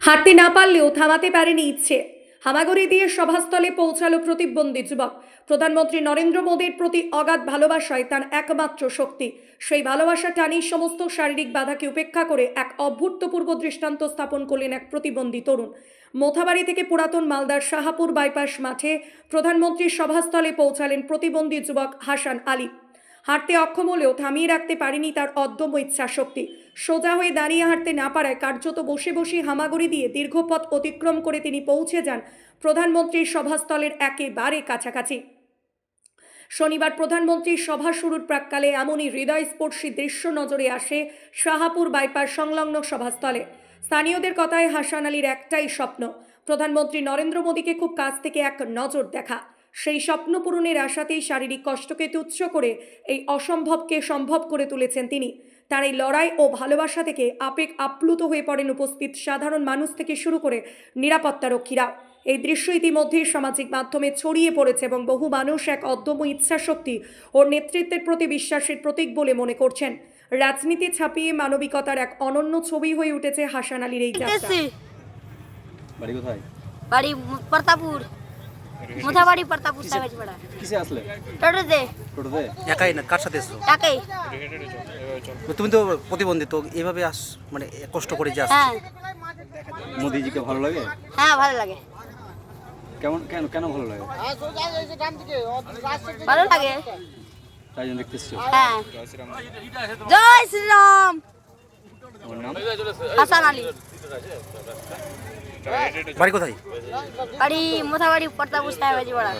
হাঁটতে না পারলেও থামাতে পারেনি ইচ্ছে। হামাগুড়ি দিয়ে সভাস্থলে পৌঁছালো প্রতিবন্ধী যুবক। প্রধানমন্ত্রী নরেন্দ্র মোদীর প্রতি অগাধ ভালোবাসায় তার একমাত্র শক্তি। সেই ভালোবাসা টানেই সমস্ত শারীরিক বাধাকে উপেক্ষা করে এক অভূতপূর্ব দৃষ্টান্ত স্থাপন করলেন এক প্রতিবন্ধী তরুণ। মোথাবাড়ি থেকে পুরাতন মালদার শাহাপুর বাইপাস মাঠে প্রধানমন্ত্রীর সভাস্থলে পৌঁছালেন প্রতিবন্ধী যুবক হাসান আলী। হাঁটতে অক্ষম হলেও থামিয়ে রাখতে পারেনি তার অদম্য ইচ্ছাশক্তি। সোজা হয়ে দাঁড়িয়ে হাঁটতে না পারায় কার্যত বসে বসে হামাগুড়ি দিয়ে দীর্ঘ পথ অতিক্রম করে তিনি পৌঁছে যান প্রধানমন্ত্রীর সভাস্থলের একেবারে কাছাকাছি। শনিবার প্রধানমন্ত্রীর সভা শুরুর প্রাক্কালে এমনই হৃদয়স্পর্শী দৃশ্য নজরে আসে শাহাপুর বাইপাস সংলগ্ন সভাস্থলে। স্থানীয়দের কথায় হাসান আলীর একটাই স্বপ্ন, প্রধানমন্ত্রী নরেন্দ্র মোদীকে খুব কাছ থেকে এক নজর দেখা। সেই স্বপ্ন পূরণের আশাতেই শারীরিক কষ্টকে তুচ্ছ করে এই অসম্ভবকে সম্ভব করে তুলেছেন তিনি। তার এই লড়াই ও ভালোবাসা থেকে আবেগ আপ্লুত হয়ে পড়েন উপস্থিত সাধারণ মানুষ থেকে শুরু করে নিরাপত্তারক্ষীরা। এই দৃশ্য ইতিমধ্যেই সামাজিক মাধ্যমে ছড়িয়ে পড়েছে এবং বহু মানুষ এক অদম্য ইচ্ছাশক্তি ও নেতৃত্বের প্রতি বিশ্বাসের প্রতীক বলে মনে করছেন। রাজনীতি ছাপিয়ে মানবিকতার এক অনন্য ছবি হয়ে উঠেছে হাসান আলীর এই যাত্রা। বাড়ি কোথায়? বাড়ি প্রতাপপুর, মোথাবাড়ি প্রতাপপুর সাহেবপাড়া। কিসে আসলে? টোটোতে। টোটোতে? একাই না, কার সাথে এসছো? একাই। তুমি তো প্রতিবন্ধী, তো এভাবে মানে কষ্ট করে যাস। হ্যাঁ মোদিজিকে ভালো লাগে? হ্যাঁ ভালো লাগে। কেমন কেন কেন ভালো লাগে? ভালো লাগে, তাই জন্য দেখতে এসছো? হ্যাঁ। জয় শ্রীরাম। তোমার নাম? হাসান আলী। বাড়ি কোথায়? বাড়ি মোথাবাড়ি প্রতাপপুর সাহেবপাড়া।